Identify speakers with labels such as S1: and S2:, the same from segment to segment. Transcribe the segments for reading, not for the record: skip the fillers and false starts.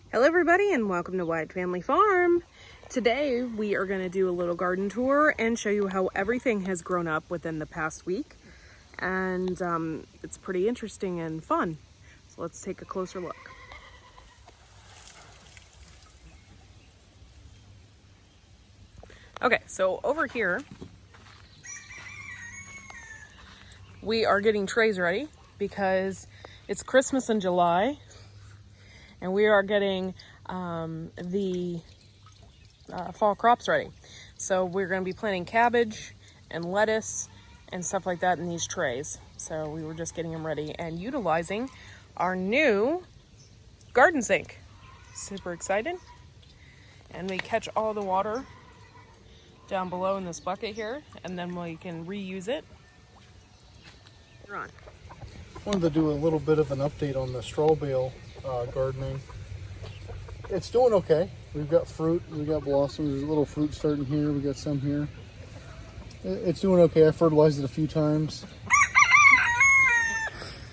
S1: Hello everybody and welcome to Wyatt Family Farm. Today we are going to do a little garden tour and show you how everything has grown up within the past week. And it's pretty interesting and fun. So let's take a closer look. Okay, so over here we are getting trays ready because it's Christmas in July. And we are getting the fall crops ready. So we're going to be planting cabbage and lettuce and stuff like that in these trays. So we were just getting them ready and utilizing our new garden sink. Super excited. And we catch all the water down below in this bucket here, and then we can reuse it. You're on.
S2: Wanted to do a little bit of an update on the straw bale gardening. It's doing okay. We've got fruit, we've got blossoms, there's a little fruit starting here, we got some here. It's doing okay. I fertilized it a few times.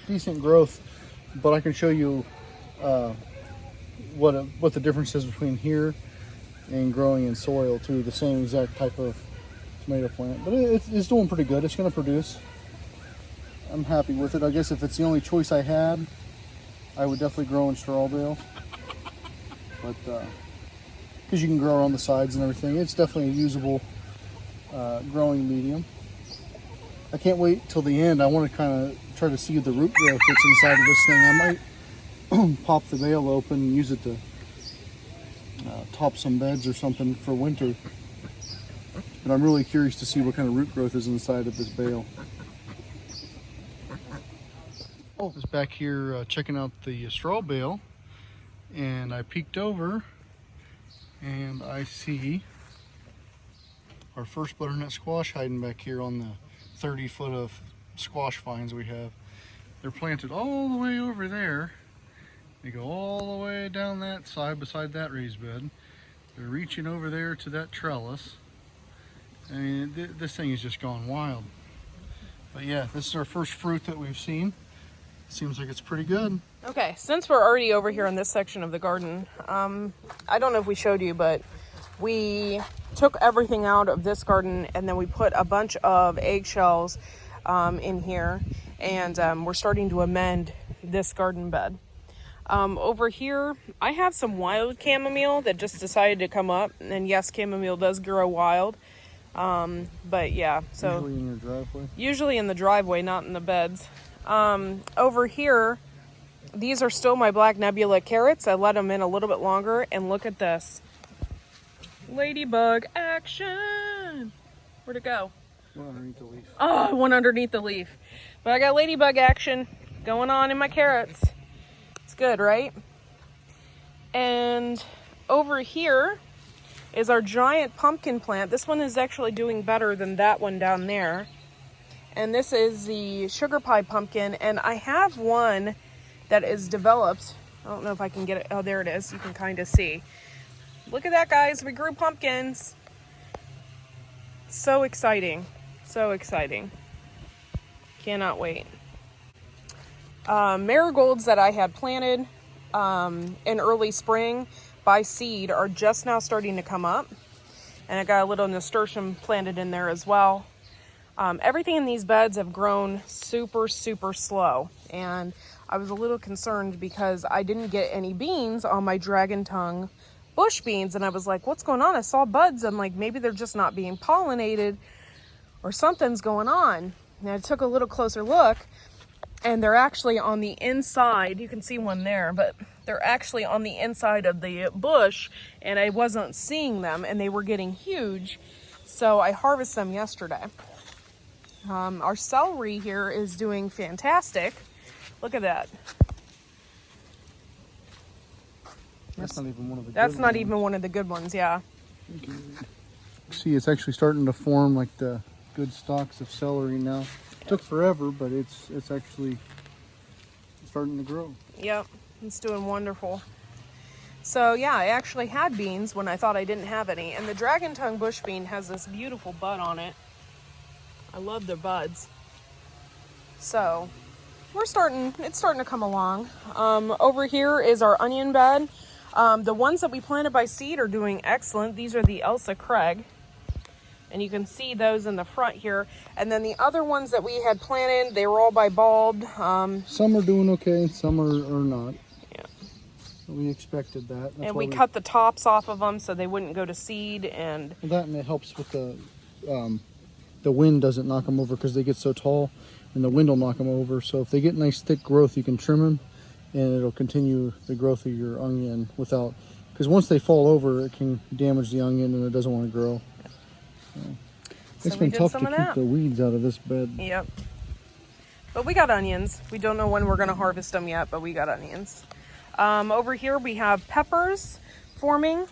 S2: Decent growth, but I can show you what the difference is between here and growing in soil too. The same exact type of tomato plant, but it's doing pretty good. It's going to produce. I'm happy with it. I guess if it's the only choice I had, I would definitely grow in straw bale. But because you can grow around the sides and everything, it's definitely a usable growing medium. I can't wait till the end. I want to kind of try to see the root growth that's inside of this thing. I might pop the bale open and use it to top some beds or something for winter. But I'm really curious to see what kind of root growth is inside of this bale. I was back here checking out the straw bale, and I peeked over and I see our first butternut squash hiding back here on the 30 foot of squash vines we have. They're planted all the way over there. They go all the way down that side beside that raised bed. They're reaching over there to that trellis. And this thing has just gone wild. But yeah, this is our first fruit that we've seen. Seems like it's pretty good.
S1: Okay, since we're already over here in this section of the garden, I don't know if we showed you, but we took everything out of this garden and then we put a bunch of eggshells in here, and we're starting to amend this garden bed. Over here, I have some wild chamomile that just decided to come up, and yes, chamomile does grow wild. But yeah, so
S2: usually in your driveway?
S1: Usually in the driveway, not in the beds. Over here, these are still my Black Nebula carrots. I let them in a little bit longer, and look at this. Ladybug action! Where'd it go?
S2: One underneath the leaf.
S1: Oh, one underneath the leaf. But I got ladybug action going on in my carrots. It's good, right? And over here is our giant pumpkin plant. This one is actually doing better than that one down there. And this is the sugar pie pumpkin, and I have one that is developed. I don't know if I can get it. Oh, there it is. You can kind of see. Look at that, guys. We grew pumpkins. So exciting. So exciting. Cannot wait. Marigolds that I had planted in early spring by seed are just now starting to come up. And I got a little nasturtium planted in there as well. Everything in these beds have grown super, super slow. And I was a little concerned because I didn't get any beans on my dragon tongue bush beans. And I was like, what's going on? I saw buds. I'm like, maybe they're just not being pollinated or something's going on. And I took a little closer look, and they're actually on the inside. You can see one there, but they're actually on the inside of the bush, and I wasn't seeing them, and they were getting huge. So I harvested them yesterday. Our celery here is doing fantastic. Look at that.
S2: That's not even one of the
S1: That's
S2: good
S1: not
S2: ones.
S1: even one of the good ones, yeah.
S2: See, it's actually starting to form like the good stalks of celery now. It took forever, but it's actually starting to grow.
S1: Yep, it's doing wonderful. So yeah, I actually had beans when I thought I didn't have any. And the dragon tongue bush bean has this beautiful bud on it. I love their buds. So it's starting to come along. Over here is our onion bed. The ones that we planted by seed are doing excellent. These are the Elsa Craig. And you can see those in the front here. And then the other ones that we had planted, they were all by bulb.
S2: Some are doing okay and some are not.
S1: Yeah.
S2: We expected that. That's
S1: and
S2: why
S1: we cut the tops off of them so they wouldn't go to seed. And
S2: it helps with the wind doesn't knock them over because they get so tall, and the wind will knock them over. So if they get nice thick growth, you can trim them, and it'll continue the growth of your onion without, because once they fall over, it can damage the onion and it doesn't want to grow. It's been tough to keep the weeds out of this bed.
S1: Yep. But we got onions. We don't know when we're going to harvest them yet, but we got onions. Over here we have peppers forming.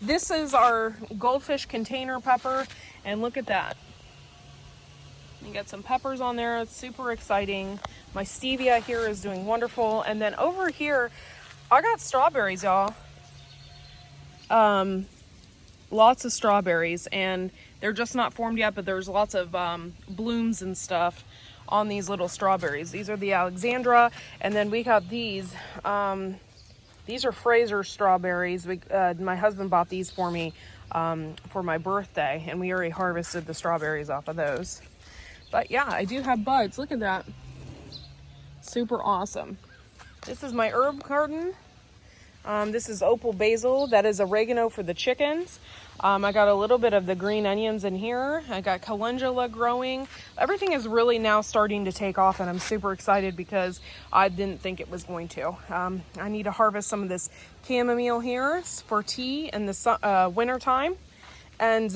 S1: This is our goldfish container pepper, and look at that. You got some peppers on there. It's super exciting. My stevia here is doing wonderful. And then over here, I got strawberries, y'all. Lots of strawberries, and they're just not formed yet, but there's lots of blooms and stuff on these little strawberries. These are the Alexandra, and then we got these. These are Fraser strawberries. My husband bought these for me for my birthday, and we already harvested the strawberries off of those. But yeah, I do have buds. Look at that. Super awesome. This is my herb garden. This is opal basil. That is oregano for the chickens. I got a little bit of the green onions in here. I got calendula growing. Everything is really now starting to take off, and I'm super excited because I didn't think it was going to. I need to harvest some of this chamomile here for tea in the winter time. And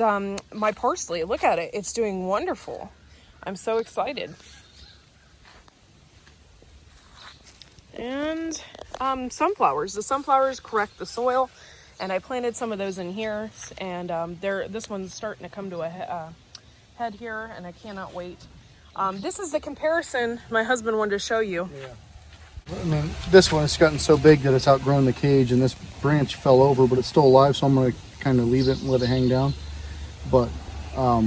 S1: my parsley, look at it. It's doing wonderful. I'm so excited. And sunflowers. The sunflowers correct the soil, and I planted some of those in here, and this one's starting to come to a head here, and I cannot wait. This is the comparison my husband wanted to show you.
S2: Yeah. I mean, this one has gotten so big that it's outgrown the cage, and this branch fell over, but it's still alive, so I'm going to kind of leave it and let it hang down. But I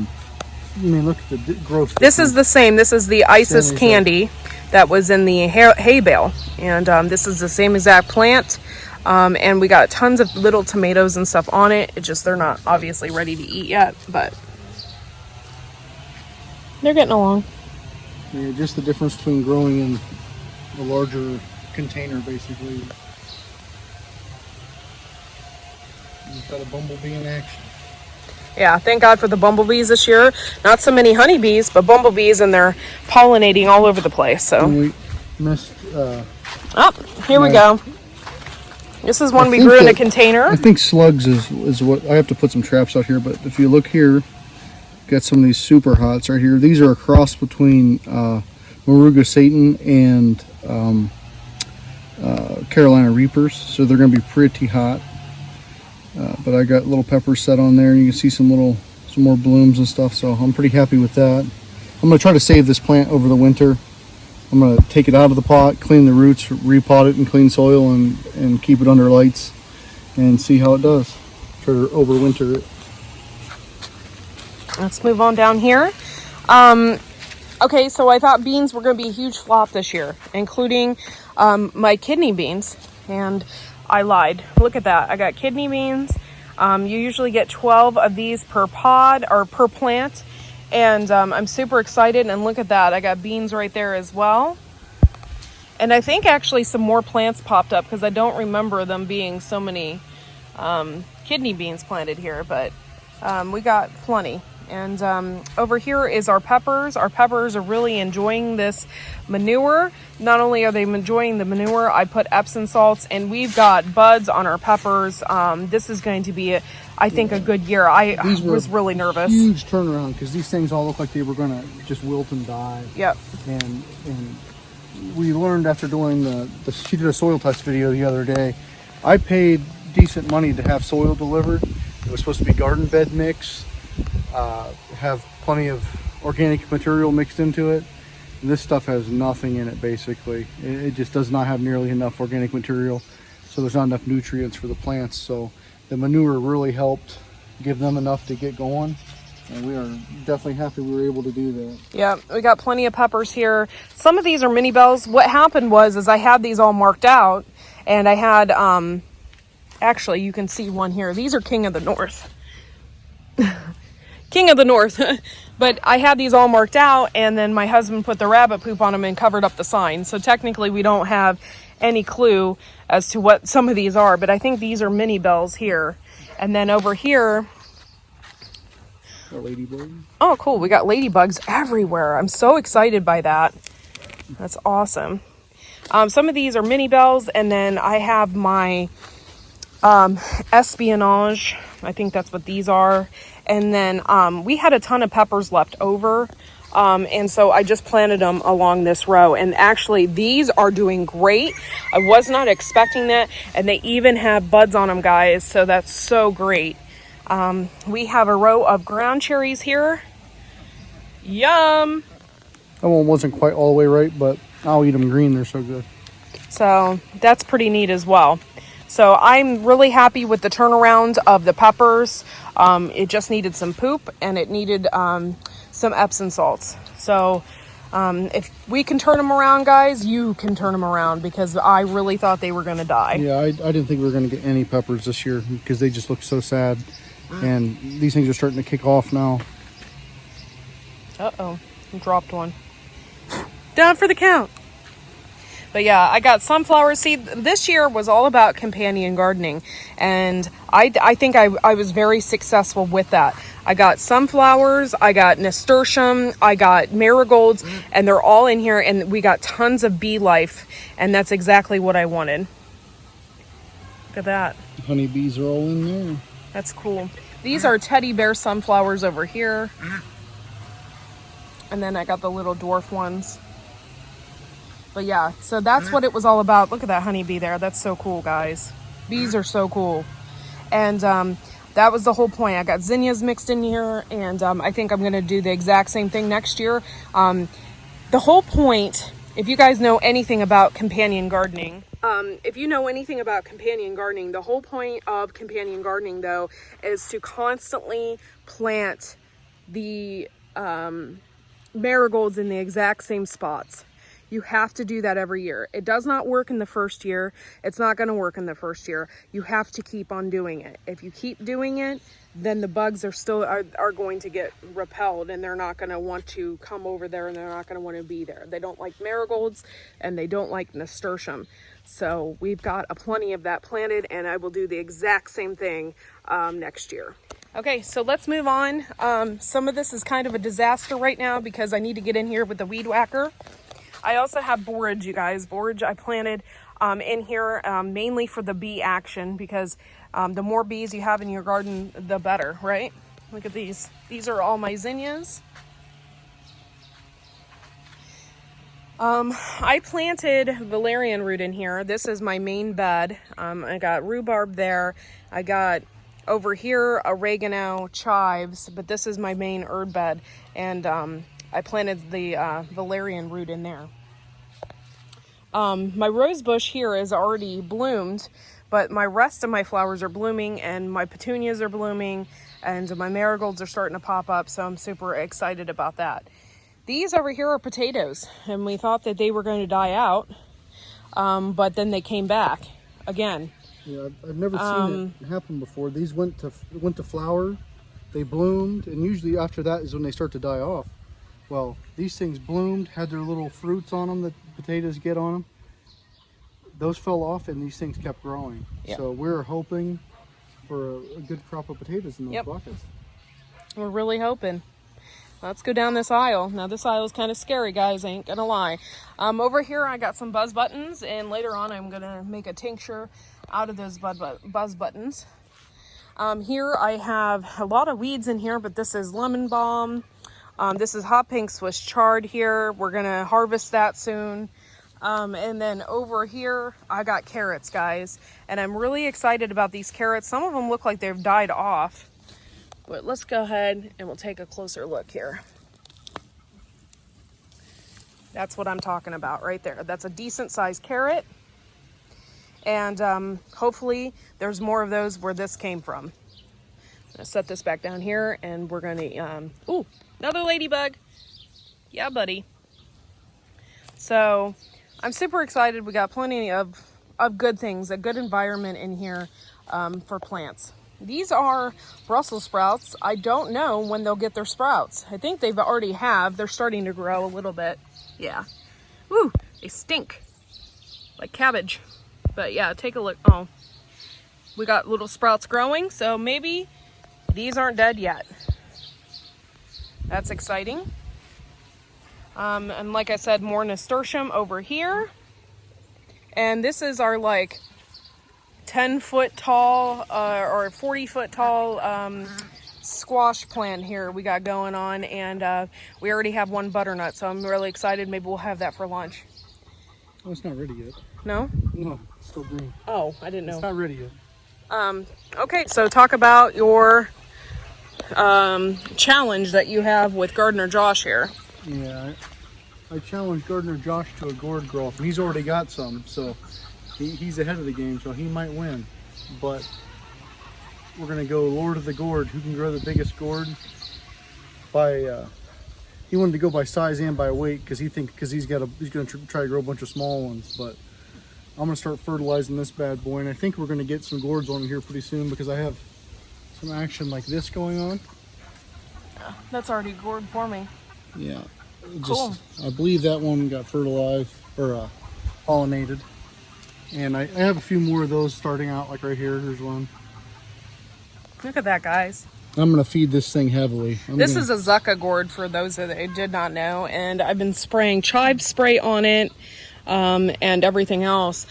S2: mean, look at the growth.
S1: This is the same. This is the Isis candy that was in the hay bale, and this is the same exact plant. And we got tons of little tomatoes and stuff on it. It's just they're not obviously ready to eat yet, but they're getting along.
S2: Yeah, just the difference between growing in a larger container, basically. You've got a bumblebee in action.
S1: Yeah, thank God for the bumblebees this year. Not so many honeybees, but bumblebees, and they're pollinating all over the place. So
S2: and we missed.
S1: Here we go. This is one we grew in a container.
S2: I think slugs is what I have to put some traps out here. But if you look here, got some of these super hots right here. These are a cross between Moruga Satan and Carolina Reapers, so they're going to be pretty hot. But I got little peppers set on there, and you can see some more blooms and stuff, so I'm pretty happy with that. I'm going to try to save this plant over the winter. I'm going to take it out of the pot, clean the roots, repot it in clean soil, and keep it under lights and see how it does. Try to overwinter it.
S1: Let's move on down here. Okay, so I thought beans were going to be a huge flop this year, including my kidney beans, and I lied. Look at that. I got kidney beans. You usually get 12 of these per pod or per plant, and I'm super excited. And look at that. I got beans right there as well. And I think actually some more plants popped up because I don't remember them being so many kidney beans planted here, but we got plenty. And over here is our peppers. Our peppers are really enjoying this manure. Not only are they enjoying the manure, I put Epsom salts, and we've got buds on our peppers. This is going to be, I think, a good year. I was really nervous.
S2: Huge turnaround because these things all look like they were going to just wilt and die.
S1: Yep.
S2: And we learned after doing she did a soil test video the other day. I paid decent money to have soil delivered. It was supposed to be garden bed mix. Have plenty of organic material mixed into it. This stuff has nothing in it, basically. It just does not have nearly enough organic material, so there's not enough nutrients for the plants. So the manure really helped give them enough to get going, and we are definitely happy we were able to do that.
S1: Yeah, we got plenty of peppers here. Some of these are mini bells. What happened was I had these all marked out, And I had, actually, you can see one here. These are King of the North. King of the North. But I had these all marked out, and then my husband put the rabbit poop on them and covered up the sign. So technically we don't have any clue as to what some of these are, but I think these are mini bells here. And then over here,
S2: a ladybug.
S1: Oh, cool. We got ladybugs everywhere. I'm so excited by that. That's awesome. Some of these are mini bells, and then I have my espionage. I think that's what these are. And then we had a ton of peppers left over. And so I just planted them along this row. And actually, these are doing great. I was not expecting that. And they even have buds on them, guys. So that's so great. We have a row of ground cherries here. Yum!
S2: That one wasn't quite all the way right, but I'll eat them green. They're so good.
S1: So that's pretty neat as well. So I'm really happy with the turnaround of the peppers. It just needed some poop, and it needed some Epsom salts. So if we can turn them around, guys, you can turn them around, because I really thought they were going to die.
S2: Yeah, I didn't think we were going to get any peppers this year because they just look so sad. And these things are starting to kick off now.
S1: Uh-oh, dropped one. Down for the count. But yeah, I got sunflower seed. This year was all about companion gardening, and I think I was very successful with that. I got sunflowers, I got nasturtium, I got marigolds, and they're all in here, and we got tons of bee life, and that's exactly what I wanted. Look at that.
S2: Honeybees are all in there.
S1: That's cool. These are teddy bear sunflowers over here. And then I got the little dwarf ones. But yeah, so that's what it was all about. Look at that honeybee there. That's so cool, guys. Bees are so cool. And that was the whole point. I got zinnias mixed in here, and I think I'm going to do the exact same thing next year. The whole point, if you guys know anything about companion gardening, the whole point of companion gardening, though, is to constantly plant the marigolds in the exact same spots. You have to do that every year. It does not work in the first year. It's not going to work in the first year. You have to keep on doing it. If you keep doing it, then the bugs are going to get repelled, and they're not going to want to come over there, and they're not going to want to be there. They don't like marigolds, and they don't like nasturtium. So we've got plenty of that planted, and I will do the exact same thing next year. Okay, so let's move on. Some of this is kind of a disaster right now because I need to get in here with the weed whacker. I also have borage, you guys. Borage I planted in here mainly for the bee action, because the more bees you have in your garden, the better, right? Look at these. These are all my zinnias. I planted valerian root in here. This is my main bed. I got rhubarb there. I got over here oregano, chives, but this is my main herb bed. And I planted the valerian root in there. My rose bush here is already bloomed, but my rest of my flowers are blooming, and my petunias are blooming, and my marigolds are starting to pop up, so I'm super excited about that. These over here are potatoes, and we thought that they were going to die out, but then they came back again.
S2: Yeah, I've never seen it happen before. These went to flower, they bloomed, and usually after that is when they start to die off. Well, these things bloomed, had their little fruits on them that potatoes get on them. Those fell off, and these things kept growing. Yep. So we're hoping for a good crop of potatoes in those buckets.
S1: We're really hoping. Let's go down this aisle. Now, this aisle is kind of scary, guys. I ain't gonna lie. Over here, I got some buzz buttons, and later on, I'm gonna make a tincture out of those buzz buttons. Here, I have a lot of weeds in here, but this is lemon balm. This is hot pink Swiss chard here. We're gonna harvest that soon. And then over here, I got carrots, guys. And I'm really excited about these carrots. Some of them look like they've died off. But let's go ahead and we'll take a closer look here. That's what I'm talking about right there. That's a decent sized carrot. And hopefully there's more of those where this came from. I'm gonna set this back down here, and we're gonna, ooh, another ladybug. Yeah, buddy. So I'm super excited. We got plenty of of good things, a good environment in here for plants. These are Brussels sprouts. I don't know when they'll get their sprouts. I think they've already have. They're starting to grow a little bit. Yeah. Woo, they stink like cabbage. But yeah, take a look. Oh, we got little sprouts growing, so maybe these aren't dead yet. That's exciting. And like I said, more nasturtium over here. And this is our like 10-foot tall or 40-foot tall squash plant here we got going on, and we already have one butternut, so I'm really excited. Maybe we'll have that for lunch.
S2: Oh, it's not ready yet.
S1: No?
S2: No, it's still green.
S1: Oh, I didn't know.
S2: It's not ready yet.
S1: Okay, so talk about your challenge that you have with Gardener Josh here.
S2: Yeah, I challenged Gardener Josh to a gourd growth, and he's already got some, so he's ahead of the game, so he might win. But we're gonna go Lord of the Gourd, who can grow the biggest gourd by. He wanted to go by size and by weight because he's gonna try to grow a bunch of small ones. But I'm gonna start fertilizing this bad boy, and I think we're gonna get some gourds on here pretty soon because I have some action like this going on.
S1: That's already gourd forming.
S2: Yeah.
S1: Cool.
S2: I believe that one got fertilized or pollinated. And I have a few more of those starting out, like right here. Here's one.
S1: Look at that, guys.
S2: I'm going to feed this thing heavily.
S1: This is a Zucca gourd for those that did not know. And I've been spraying chive spray on it and everything else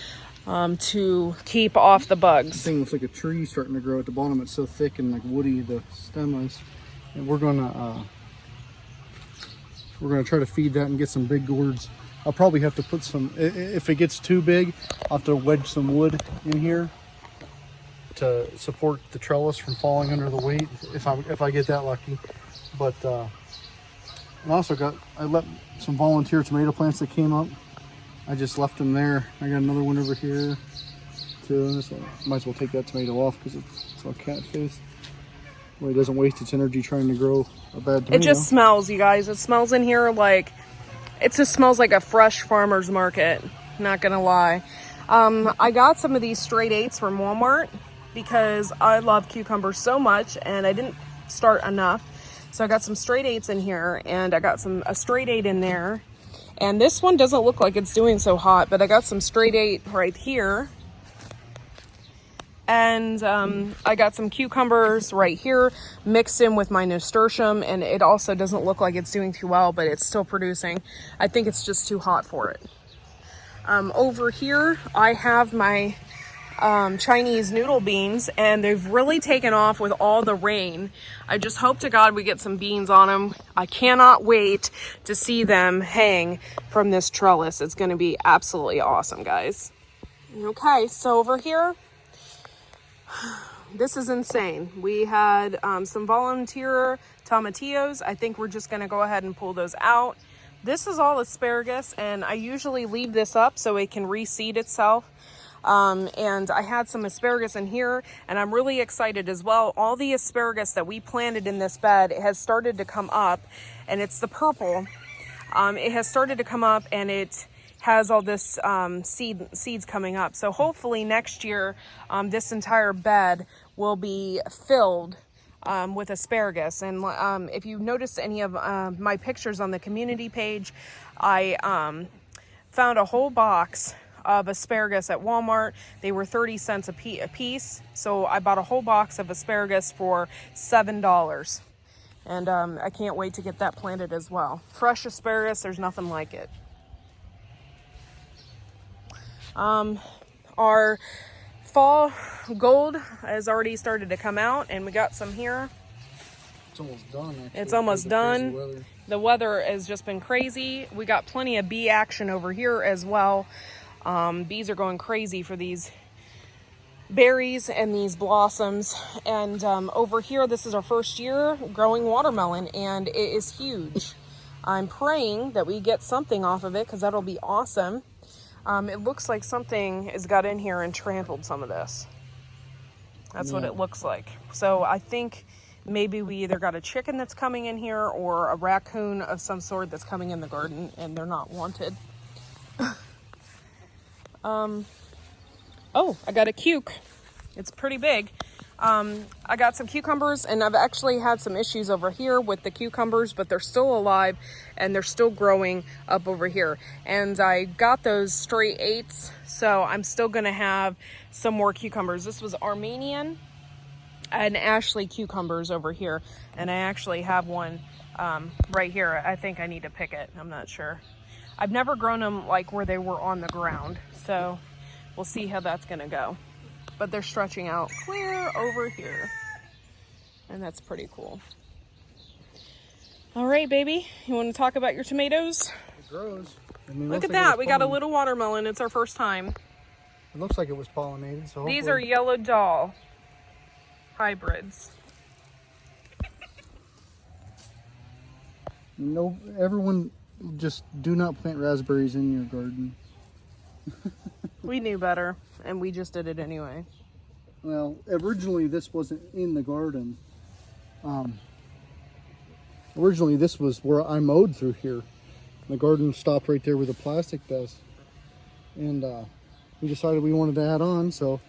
S1: to keep off the bugs.
S2: This thing looks like a tree starting to grow at the bottom. It's so thick and like woody, the stem is. And we're going to try to feed that and get some big gourds. I'll probably have to put some, if it gets too big, I'll have to wedge some wood in here to support the trellis from falling under the weight if I get that lucky. But and I let some volunteer tomato plants that came up. I just left them there. I got another one over here too. Might as well take that tomato off because it's all cat faced. Well, it doesn't waste its energy trying to grow a bad tomato.
S1: It just smells, you guys. It smells in here like, it just smells like a fresh farmer's market. Not gonna lie. I got some of these straight eights from Walmart because I love cucumbers so much and I didn't start enough. So I got some straight eights in here and I got a straight eight in there. And this one doesn't look like it's doing so hot, but I got some straight eight right here. And I got some cucumbers right here mixed in with my nasturtium, and it also doesn't look like it's doing too well, but it's still producing. I think it's just too hot for it. Over here, I have my Chinese noodle beans, and they've really taken off with all the rain. I just hope to God we get some beans on them. I cannot wait to see them hang from this trellis. It's going to be absolutely awesome, guys. Okay, so over here, this is insane. We had some volunteer tomatillos. I think we're just going to go ahead and pull those out. This is all asparagus, and I usually leave this up so it can reseed itself. And I had some asparagus in here, and I'm really excited as well. All the asparagus that we planted in this bed has started to come up, and it's the purple. It has started to come up, and it has all this seeds coming up. So hopefully next year, this entire bed will be filled with asparagus. And if you noticed any of my pictures on the community page, I found a whole box of asparagus at Walmart. They were 30 cents a piece. So I bought a whole box of asparagus for $7. And I can't wait to get that planted as well. Fresh asparagus, there's nothing like it. Our fall gold has already started to come out, and we got some here.
S2: It's almost done, actually.
S1: It's almost done. The weather has just been crazy. We got plenty of bee action over here as well. Bees are going crazy for these berries and these blossoms. And over here, this is our first year growing watermelon, and it is huge. I'm praying that we get something off of it because that'll be awesome. It looks like something has got in here and trampled some of this. That's what it looks like. So I think maybe we either got a chicken that's coming in here or a raccoon of some sort that's coming in the garden and they're not wanted. Oh, I got a cuke. It's pretty big. I got some cucumbers, and I've actually had some issues over here with the cucumbers, but they're still alive and they're still growing up over here. And I got those straight 8s, so I'm still gonna have some more cucumbers. This was Armenian and Ashley cucumbers over here, and I actually have one right here. I think I need to pick it. I'm not sure. I've never grown them like where they were on the ground, so we'll see how that's gonna go. But they're stretching out clear over here, and that's pretty cool. All right, baby, you want to talk about your tomatoes?
S2: It grows. I mean,
S1: Look at that. We got a little watermelon. It's our first time.
S2: It looks like it was pollinated. So
S1: these are yellow doll hybrids.
S2: No, everyone just do not plant raspberries in your garden.
S1: We knew better, and we just did it anyway.
S2: Well, originally this wasn't in the garden. Originally this was where I mowed through here. The garden stopped right there where the plastic does. And we decided we wanted to add on, so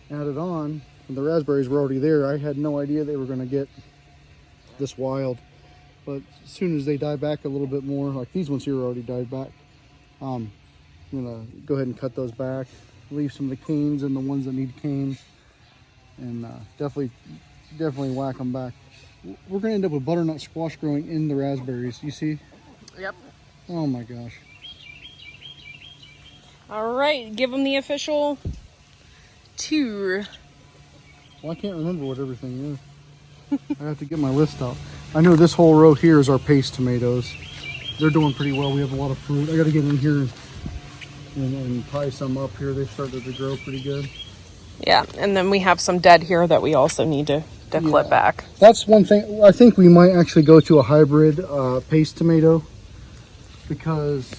S2: added on. And the raspberries were already there. I had no idea they were going to get this wild. But as soon as they die back a little bit more, like these ones here already died back, I'm gonna go ahead and cut those back, leave some of the canes and the ones that need canes, and definitely whack them back. We're gonna end up with butternut squash growing in the raspberries. You see?
S1: Yep.
S2: Oh my gosh.
S1: All right, give them the official tour.
S2: Well, I can't remember what everything is. I have to get my list out. I know this whole row here is our paste tomatoes. They're doing pretty well. We have a lot of fruit. I got to get in here and tie some up here. They've started to grow pretty good.
S1: Yeah, and then we have some dead here that we also need to clip back.
S2: That's one thing. I think we might actually go to a hybrid paste tomato, because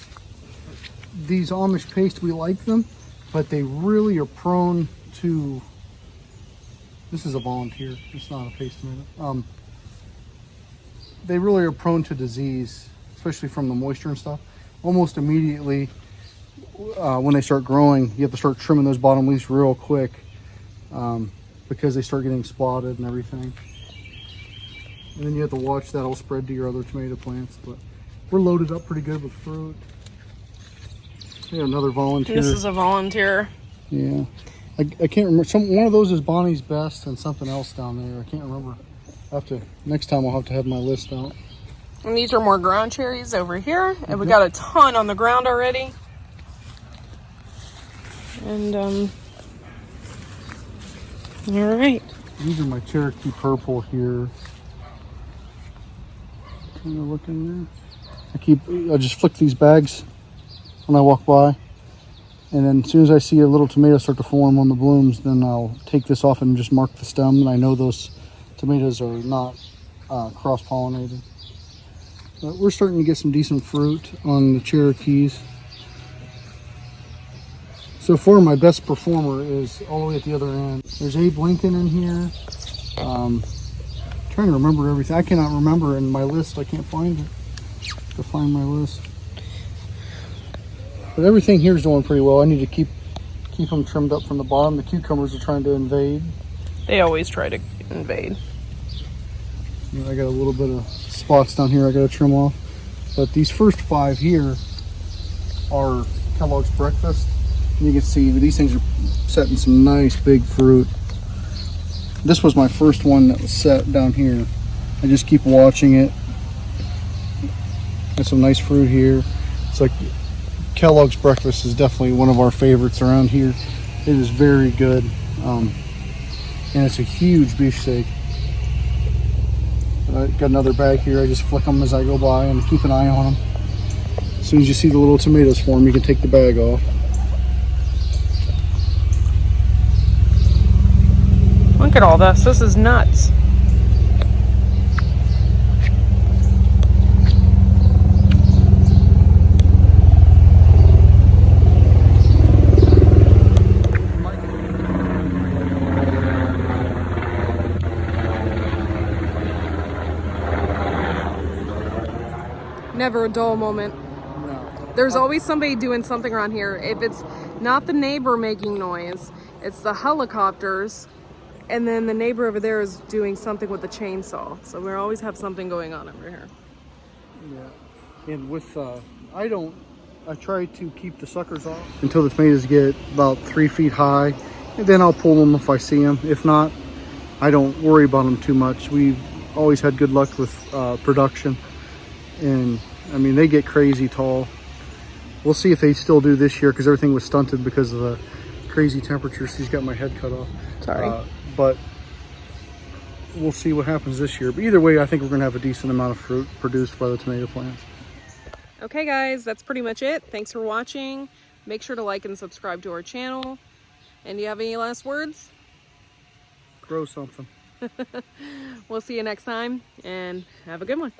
S2: these Amish paste, we like them, but they really are prone to, this is a volunteer, it's not a paste tomato. They really are prone to disease, especially from the moisture and stuff. Almost immediately when they start growing, you have to start trimming those bottom leaves real quick, because they start getting spotted and everything. And then you have to watch that all spread to your other tomato plants. But we're loaded up pretty good with fruit. Yeah, another volunteer.
S1: This is a volunteer.
S2: Yeah. I can't remember. One of those is Bonnie's Best and something else down there. I can't remember. Next time I'll have to have my list out.
S1: And these are more ground cherries over here. And we got a ton on the ground already. And, all right.
S2: These are my Cherokee Purple here. Kind of look in there. I just flick these bags when I walk by. And then as soon as I see a little tomato start to form on the blooms, then I'll take this off and just mark the stem. And I know those tomatoes are not cross-pollinated. But we're starting to get some decent fruit on the Cherokees. So far, my best performer is all the way at the other end. There's Abe Lincoln in here. Trying to remember everything. I cannot remember in my list. I can't find it. To find my list. But everything here is doing pretty well. I need to keep them trimmed up from the bottom. The cucumbers are trying to invade.
S1: They always try to invade.
S2: I got a little bit of spots down here I got to trim off. But these first 5 here are Kellogg's Breakfast. And you can see these things are setting some nice big fruit. This was my first one that was set down here. I just keep watching it. Got some nice fruit here. It's like Kellogg's Breakfast is definitely one of our favorites around here. It is very good. And it's a huge beefsteak. I got another bag here. I just flick them as I go by and keep an eye on them. As soon as you see the little tomatoes form, you can take the bag off.
S1: Look at all this. This is nuts. Never a dull moment.
S2: No.
S1: There's always somebody doing something around here. If it's Not the neighbor making noise. It's the helicopters. And then the neighbor over there is doing something with the chainsaw. So we always have something going on over here.
S2: Yeah. And with, I try to keep the suckers off until the tomatoes get about 3 feet high. And then I'll pull them if I see them. If not, I don't worry about them too much. We've always had good luck with production. And I mean, they get crazy tall. We'll see if they still do this year because everything was stunted because of the crazy temperatures. He's got my head cut off.
S1: Sorry.
S2: But we'll see what happens this year. But either way, I think we're going to have a decent amount of fruit produced by the tomato plants.
S1: Okay guys, that's pretty much it. Thanks for watching. Make sure to like and subscribe to our channel. And do you have any last words?
S2: Grow something.
S1: We'll see you next time and have a good one.